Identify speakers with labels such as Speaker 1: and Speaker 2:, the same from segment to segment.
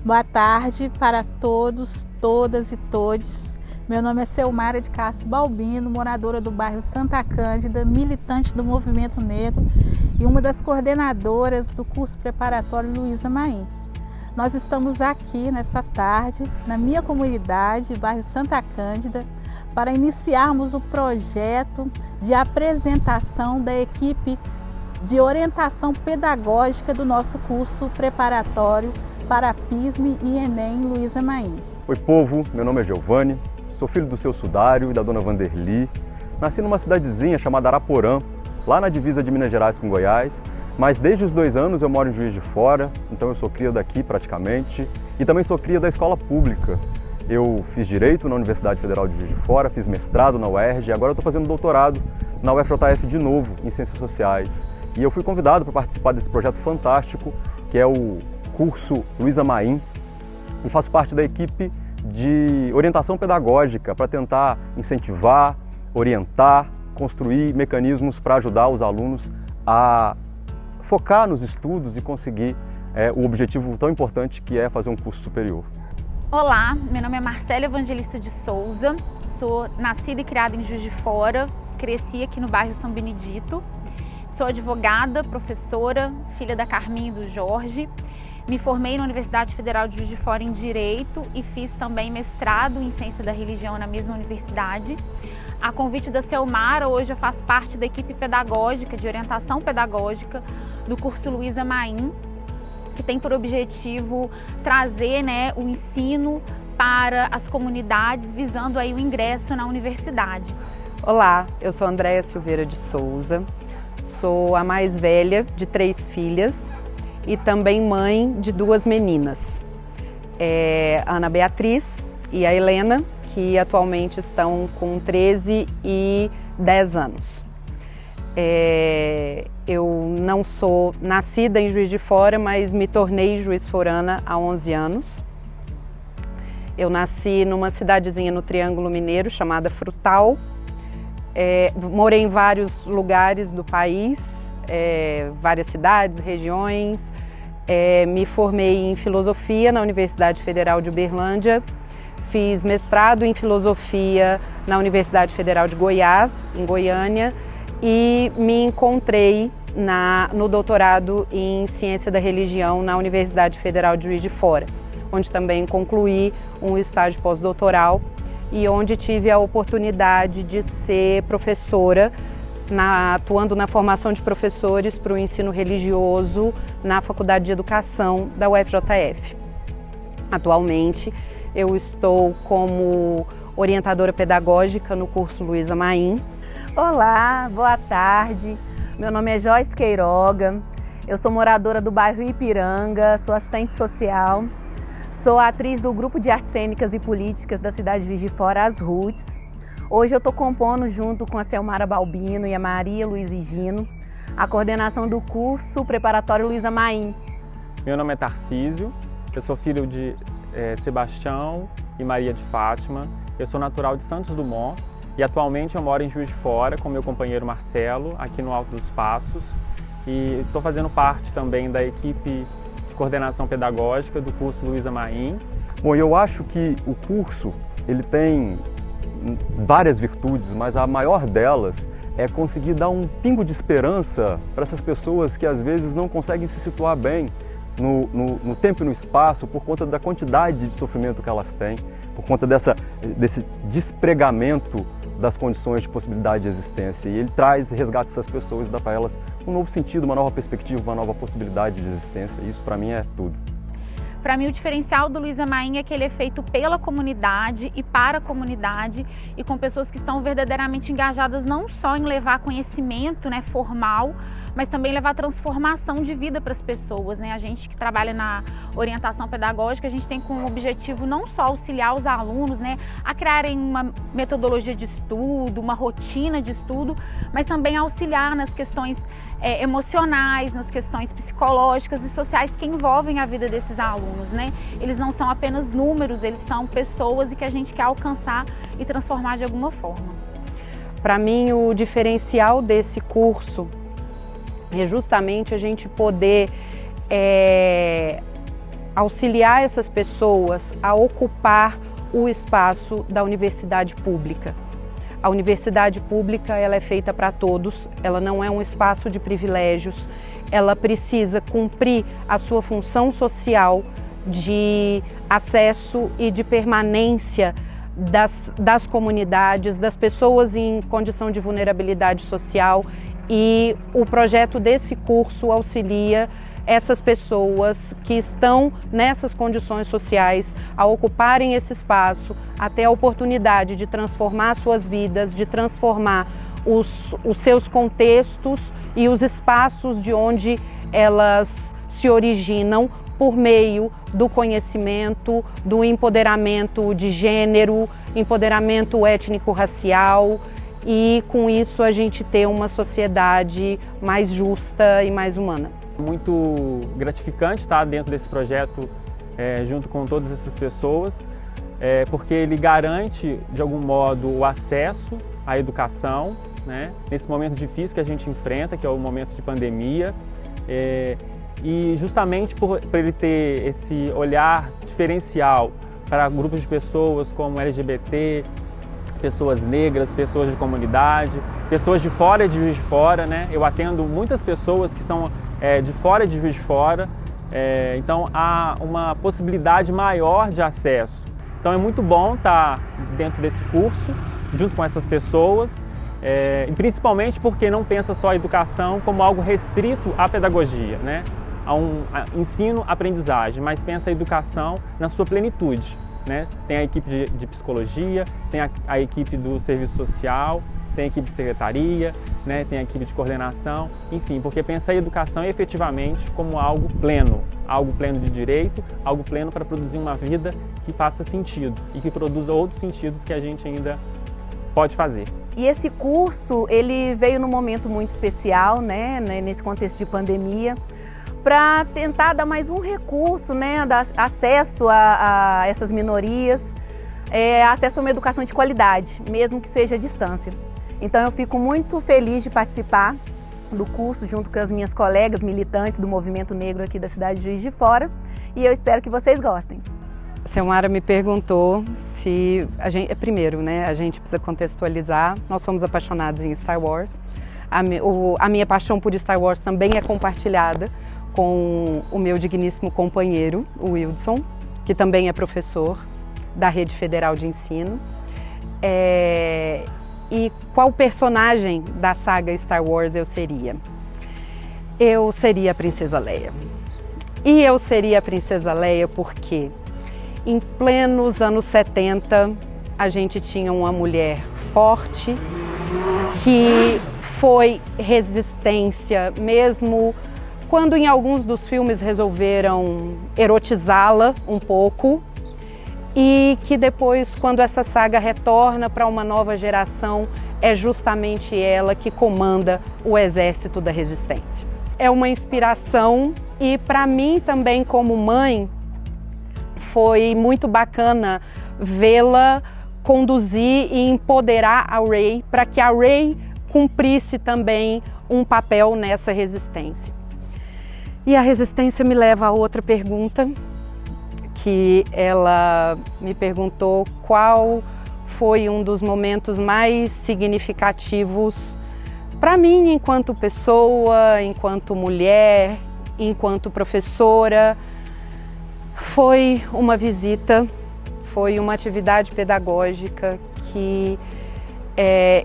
Speaker 1: Boa tarde para todos, todas e todes. Meu nome é Selmara de Castro Balbino, moradora do bairro Santa Cândida, militante do Movimento Negro e uma das coordenadoras do curso preparatório Luísa Maim. Nós estamos aqui nessa tarde, na minha comunidade, bairro Santa Cândida, para iniciarmos o projeto de apresentação da equipe de orientação pedagógica do nosso curso preparatório para PISME e Enem Luísa Maim.
Speaker 2: Oi povo, meu nome é Giovanni, sou filho do seu Sudário e da dona Vanderli. Nasci numa cidadezinha chamada Araporã, lá na divisa de Minas Gerais com Goiás, mas desde os 2 anos eu moro em Juiz de Fora, então eu sou cria daqui praticamente, e também sou cria da escola pública. Eu fiz Direito na Universidade Federal de Juiz de Fora, fiz mestrado na UERJ e agora eu estou fazendo doutorado na UFJF de novo, em Ciências Sociais. E eu fui convidado para participar desse projeto fantástico, que é o curso Luísa Maim, e faço parte da equipe de orientação pedagógica para tentar incentivar, orientar, construir mecanismos para ajudar os alunos a focar nos estudos e conseguir o objetivo tão importante que é fazer um curso superior.
Speaker 3: Olá, meu nome é Marcela Evangelista de Souza, sou nascida e criada em Juiz de Fora, cresci aqui no bairro São Benedito, sou advogada, professora, filha da Carminha e do Jorge. Me formei na Universidade Federal de Juiz de Fora em Direito e fiz também mestrado em Ciência da Religião na mesma universidade. A convite da Selmara, hoje eu faço parte da equipe pedagógica, de orientação pedagógica do curso Luísa Maim, que tem por objetivo trazer o ensino para as comunidades, visando aí o ingresso na universidade.
Speaker 4: Olá, eu sou Andréia Silveira de Souza, sou a mais velha de 3 filhas e também mãe de 2 meninas, a Ana Beatriz e a Helena, que atualmente estão com 13 e 10 anos. Eu não sou nascida em Juiz de Fora, mas me tornei juiz-forana há 11 anos. Eu nasci numa cidadezinha no Triângulo Mineiro chamada Frutal. Morei em vários lugares do país, várias cidades, regiões. Me formei em Filosofia na Universidade Federal de Uberlândia. Fiz mestrado em Filosofia na Universidade Federal de Goiás, em Goiânia, e me encontrei no doutorado em Ciência da Religião na Universidade Federal de Juiz de Fora, onde também concluí um estágio pós-doutoral e onde tive a oportunidade de ser professora, atuando na formação de professores para o ensino religioso na Faculdade de Educação da UFJF. Atualmente, eu estou como orientadora pedagógica no curso Luísa Maim.
Speaker 5: Olá, boa tarde. Meu nome é Joyce Queiroga, eu sou moradora do bairro Ipiranga, sou assistente social, sou atriz do Grupo de Artes Cênicas e Políticas da cidade de Juiz de Fora, As Roots. Hoje eu estou compondo junto com a Selmara Balbino e a Maria Luiz Gino a coordenação do curso preparatório Luísa Maim.
Speaker 6: Meu nome é Tarcísio, eu sou filho de Sebastião e Maria de Fátima, eu sou natural de Santos Dumont e atualmente eu moro em Juiz de Fora com meu companheiro Marcelo, aqui no Alto dos Passos, e estou fazendo parte também da equipe de coordenação pedagógica do curso Luísa Maim.
Speaker 2: Bom, eu acho que o curso ele tem várias virtudes, mas a maior delas é conseguir dar um pingo de esperança para essas pessoas que às vezes não conseguem se situar bem no tempo e no espaço por conta da quantidade de sofrimento que elas têm, por conta desse despregamento das condições de possibilidade de existência. E ele resgata essas pessoas e dá para elas um novo sentido, uma nova perspectiva, uma nova possibilidade de existência. E isso para mim é tudo.
Speaker 3: Para mim, o diferencial do Luísa Maim é que ele é feito pela comunidade e para a comunidade e com pessoas que estão verdadeiramente engajadas não só em levar conhecimento formal, mas também levar transformação de vida para as pessoas. A gente que trabalha na orientação pedagógica, a gente tem como objetivo não só auxiliar os alunos a criarem uma metodologia de estudo, uma rotina de estudo, mas também auxiliar nas questões emocionais, nas questões psicológicas e sociais que envolvem a vida desses alunos. Eles não são apenas números, eles são pessoas e que a gente quer alcançar e transformar de alguma forma.
Speaker 4: Para mim, o diferencial desse curso é justamente a gente poder auxiliar essas pessoas a ocupar o espaço da universidade pública. A universidade pública, ela é feita para todos, ela não é um espaço de privilégios, ela precisa cumprir a sua função social de acesso e de permanência das comunidades, das pessoas em condição de vulnerabilidade social, e o projeto desse curso auxilia essas pessoas que estão nessas condições sociais a ocuparem esse espaço, a ter a oportunidade de transformar suas vidas, de transformar os seus contextos e os espaços de onde elas se originam por meio do conhecimento, do empoderamento de gênero, empoderamento étnico-racial, e com isso a gente ter uma sociedade mais justa e mais humana.
Speaker 6: Muito gratificante estar dentro desse projeto junto com todas essas pessoas, porque ele garante de algum modo o acesso à educação, né? Nesse momento difícil que a gente enfrenta, que é o momento de pandemia, e justamente por ele ter esse olhar diferencial para grupos de pessoas como LGBT, pessoas negras, pessoas de comunidade, pessoas de fora de Juiz de Fora, né? Eu atendo muitas pessoas que são de fora de Juiz de Fora, então há uma possibilidade maior de acesso. Então é muito bom estar dentro desse curso, junto com essas pessoas, e principalmente porque não pensa só a educação como algo restrito à pedagogia, né? A ensino-aprendizagem, mas pensa a educação na sua plenitude, né? Tem a equipe de psicologia, tem a equipe do serviço social, tem a equipe de secretaria, né? Tem a equipe de coordenação, enfim, porque pensa a educação efetivamente como algo pleno de direito, algo pleno para produzir uma vida que faça sentido e que produza outros sentidos que a gente ainda pode fazer.
Speaker 5: E esse curso, ele veio num momento muito especial, né? Nesse contexto de pandemia, para tentar dar mais um recurso, né? Dar acesso a essas minorias, acesso a uma educação de qualidade, mesmo que seja à distância. Então eu fico muito feliz de participar do curso junto com as minhas colegas militantes do movimento negro aqui da cidade de Juiz de Fora, e eu espero que vocês gostem.
Speaker 4: Selmara me perguntou se primeiro, né, a gente precisa contextualizar. Nós somos apaixonados em Star Wars. A minha paixão por Star Wars também é compartilhada com o meu digníssimo companheiro, o Wildson, que também é professor da Rede Federal de Ensino. E qual personagem da saga Star Wars eu seria? Eu seria a Princesa Leia. E eu seria a Princesa Leia porque em plenos anos 70 a gente tinha uma mulher forte que foi resistência, mesmo quando em alguns dos filmes resolveram erotizá-la um pouco, e que depois, quando essa saga retorna para uma nova geração, é justamente ela que comanda o exército da resistência. É uma inspiração, e para mim também como mãe foi muito bacana vê-la conduzir e empoderar a Rey para que a Rey cumprisse também um papel nessa resistência. E a resistência me leva a outra pergunta, que ela me perguntou qual foi um dos momentos mais significativos para mim enquanto pessoa, enquanto mulher, enquanto professora. Foi uma visita, foi uma atividade pedagógica que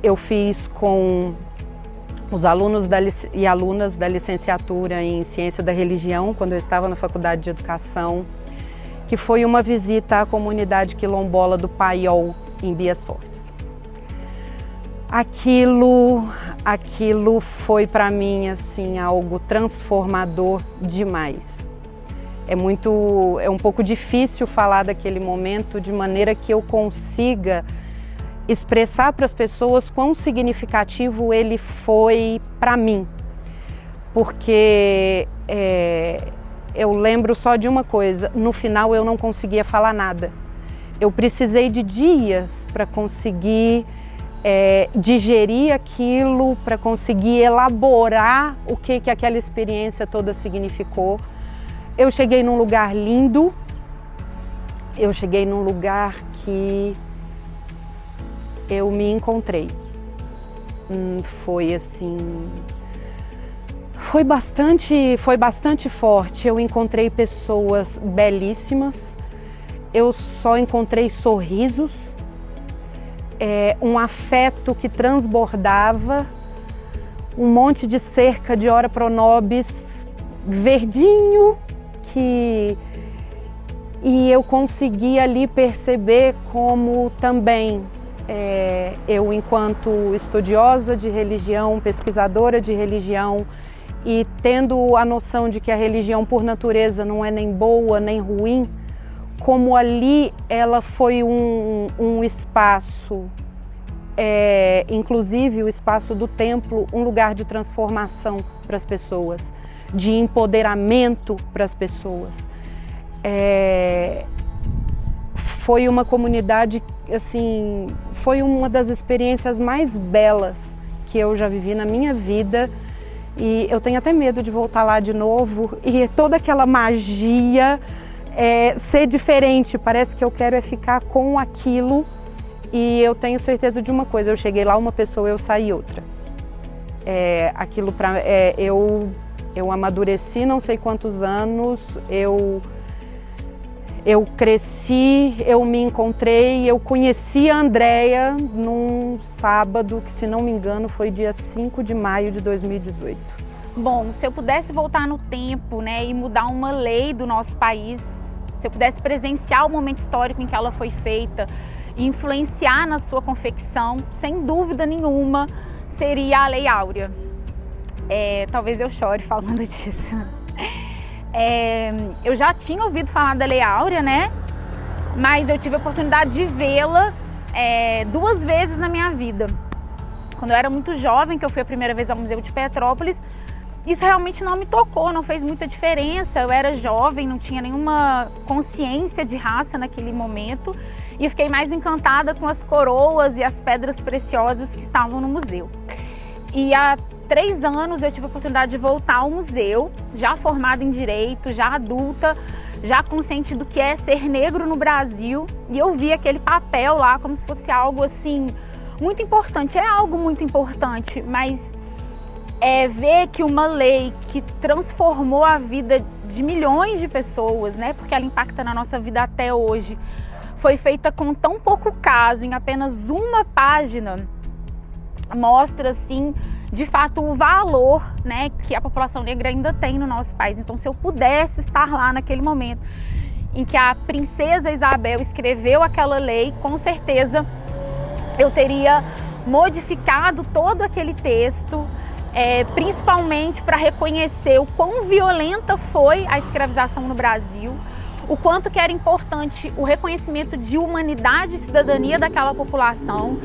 Speaker 4: eu fiz com os alunos e alunas da licenciatura em Ciência da Religião, quando eu estava na Faculdade de Educação, que foi uma visita à comunidade quilombola do Paiol, em Bias Fortes. Aquilo foi para mim assim algo transformador demais. É um pouco difícil falar daquele momento de maneira que eu consiga expressar para as pessoas quão significativo ele foi para mim, porque eu lembro só de uma coisa: no final eu não conseguia falar nada. Eu precisei de dias para conseguir digerir aquilo, para conseguir elaborar o que aquela experiência toda significou. eu cheguei num lugar lindo, eu cheguei num lugar que eu me encontrei. Foi assim, foi bastante forte. Eu encontrei pessoas belíssimas, eu só encontrei sorrisos, um afeto que transbordava, um monte de cerca de ora pro nobis verdinho, e eu consegui ali perceber como também eu, enquanto estudiosa de religião, pesquisadora de religião, e tendo a noção de que a religião por natureza não é nem boa nem ruim, como ali ela foi um espaço, inclusive o espaço do templo, um lugar de transformação para as pessoas, de empoderamento para as pessoas. Foi uma comunidade, assim, foi uma das experiências mais belas que eu já vivi na minha vida, e eu tenho até medo de voltar lá de novo, e toda aquela magia, ser diferente, parece que eu quero ficar com aquilo, e eu tenho certeza de uma coisa, eu cheguei lá uma pessoa, eu saí outra. Aquilo para eu amadureci não sei quantos anos, eu cresci, eu me encontrei, eu conheci a Andréia num sábado, que se não me engano foi dia 5 de maio de 2018.
Speaker 3: Bom, se eu pudesse voltar no tempo, né, e mudar uma lei do nosso país, se eu pudesse presenciar o momento histórico em que ela foi feita e influenciar na sua confecção, sem dúvida nenhuma, seria a Lei Áurea. Talvez eu chore falando disso. Eu já tinha ouvido falar da Lei Áurea, né? Mas eu tive a oportunidade de vê-la 2 vezes na minha vida. Quando eu era muito jovem, que eu fui a primeira vez ao Museu de Petrópolis, isso realmente não me tocou, não fez muita diferença. Eu era jovem, não tinha nenhuma consciência de raça naquele momento, e eu fiquei mais encantada com as coroas e as pedras preciosas que estavam no museu. E há 3 anos eu tive a oportunidade de voltar ao museu, já formada em Direito, já adulta, já consciente do que é ser negro no Brasil, e eu vi aquele papel lá como se fosse algo assim muito importante. É algo muito importante, mas ver que uma lei que transformou a vida de milhões de pessoas, né, porque ela impacta na nossa vida até hoje, foi feita com tão pouco caso, em apenas uma página, mostra assim de fato o valor, né, que a população negra ainda tem no nosso país. Então, se eu pudesse estar lá naquele momento em que a princesa Isabel escreveu aquela lei, com certeza eu teria modificado todo aquele texto, principalmente para reconhecer o quão violenta foi a escravização no Brasil, o quanto que era importante o reconhecimento de humanidade e cidadania daquela população,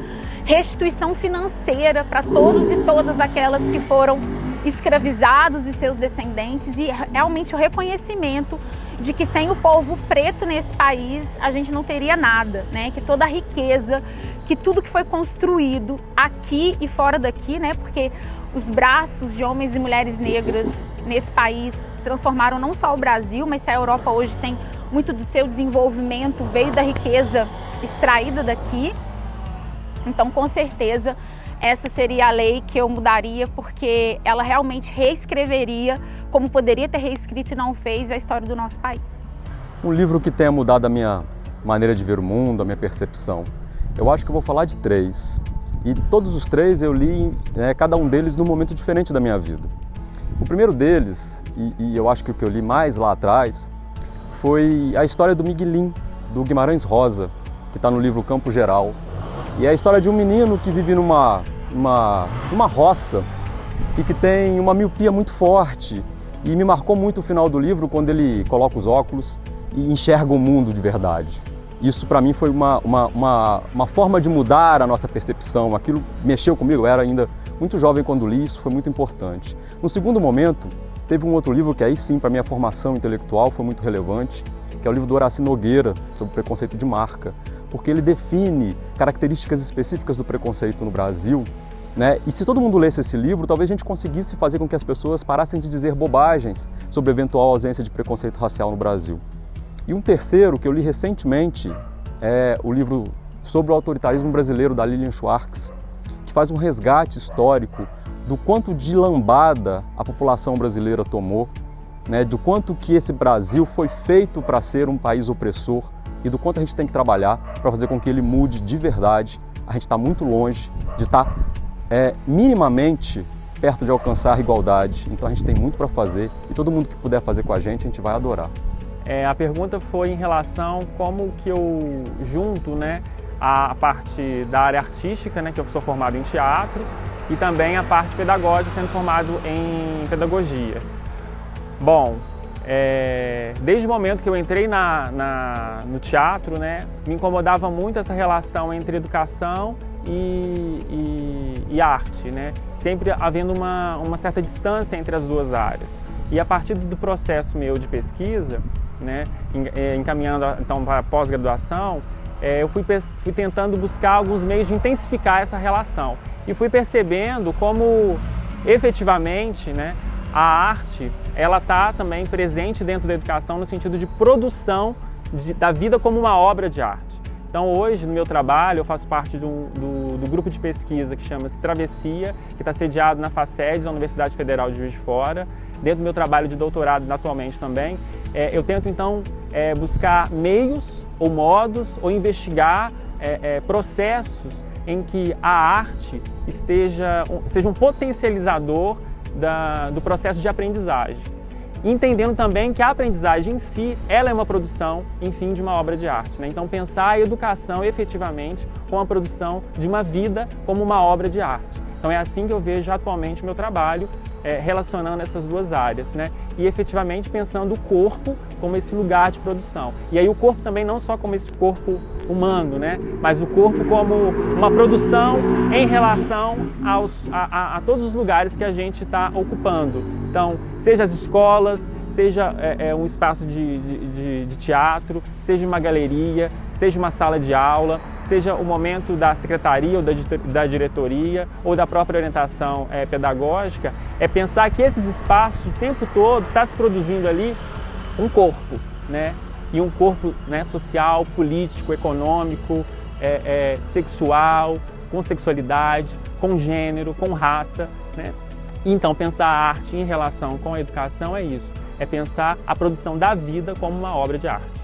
Speaker 3: restituição financeira para todos e todas aquelas que foram escravizados e seus descendentes, e realmente o reconhecimento de que sem o povo preto nesse país a gente não teria nada, né? Que toda a riqueza, que tudo que foi construído aqui e fora daqui, né? Porque os braços de homens e mulheres negras nesse país transformaram não só o Brasil, mas se a Europa hoje tem muito do seu desenvolvimento, veio da riqueza extraída daqui. Então, com certeza, essa seria a lei que eu mudaria, porque ela realmente reescreveria, como poderia ter reescrito e não fez, a história do nosso país.
Speaker 2: Um livro que tenha mudado a minha maneira de ver o mundo, a minha percepção. Eu acho que eu vou falar de 3. E todos os 3 eu li, cada um deles num momento diferente da minha vida. O primeiro deles, e eu acho que o que eu li mais lá atrás, foi a história do Miguelim, do Guimarães Rosa, que está no livro Campo Geral. E é a história de um menino que vive numa roça e que tem uma miopia muito forte. E me marcou muito o final do livro, quando ele coloca os óculos e enxerga o mundo de verdade. Isso para mim foi uma forma de mudar a nossa percepção. Aquilo mexeu comigo, eu era ainda muito jovem quando li, isso foi muito importante. No segundo momento, teve um outro livro que aí sim, para minha formação intelectual, foi muito relevante, que é o livro do Horácio Nogueira, sobre preconceito de marca, porque ele define características específicas do preconceito no Brasil né? E se todo mundo lesse esse livro, talvez a gente conseguisse fazer com que as pessoas parassem de dizer bobagens sobre a eventual ausência de preconceito racial no Brasil. E um terceiro, que eu li recentemente, é o livro sobre o autoritarismo brasileiro, da Lilian Schwartz, que faz um resgate histórico do quanto de lambada a população brasileira tomou, né? Do quanto que esse Brasil foi feito para ser um país opressor e do quanto a gente tem que trabalhar para fazer com que ele mude de verdade. A gente está muito longe de estar minimamente perto de alcançar a igualdade, então a gente tem muito para fazer e todo mundo que puder fazer com a gente vai adorar.
Speaker 6: A pergunta foi em relação como que eu junto, né, a parte da área artística, né, que eu sou formado em teatro, e também a parte pedagógica, sendo formado em pedagogia. Bom, desde o momento que eu entrei no teatro, né, me incomodava muito essa relação entre educação e arte, né? Sempre havendo uma certa distância entre as duas áreas. E a partir do processo meu de pesquisa, né, encaminhando então para a pós-graduação, eu fui tentando buscar alguns meios de intensificar essa relação. E fui percebendo como, efetivamente, né, a arte ela está também presente dentro da educação no sentido de produção da vida como uma obra de arte. Então hoje, no meu trabalho, eu faço parte do grupo de pesquisa que chama-se Travessia, que está sediado na FACEDES, na Universidade Federal de Juiz de Fora. Dentro do meu trabalho de doutorado atualmente também, eu tento então buscar meios ou modos ou investigar processos em que a arte seja um potencializador do processo de aprendizagem. Entendendo também que a aprendizagem em si, ela é uma produção, enfim, de uma obra de arte, né? Então pensar a educação efetivamente com a produção de uma vida como uma obra de arte. Então é assim que eu vejo atualmente o meu trabalho, relacionando essas duas áreas, né? E efetivamente pensando o corpo como esse lugar de produção. E aí o corpo também não só como esse corpo humano, né? Mas o corpo como uma produção em relação a todos os lugares que a gente está ocupando. Então, seja as escolas, seja um espaço de teatro, seja uma galeria, seja uma sala de aula, seja o momento da secretaria ou da diretoria ou da própria orientação pedagógica, é pensar que esses espaços o tempo todo está se produzindo ali um corpo, né? E um corpo, né, social, político, econômico, sexual, com sexualidade, com gênero, com raça, né? Então pensar a arte em relação com a educação é isso, é pensar a produção da vida como uma obra de arte.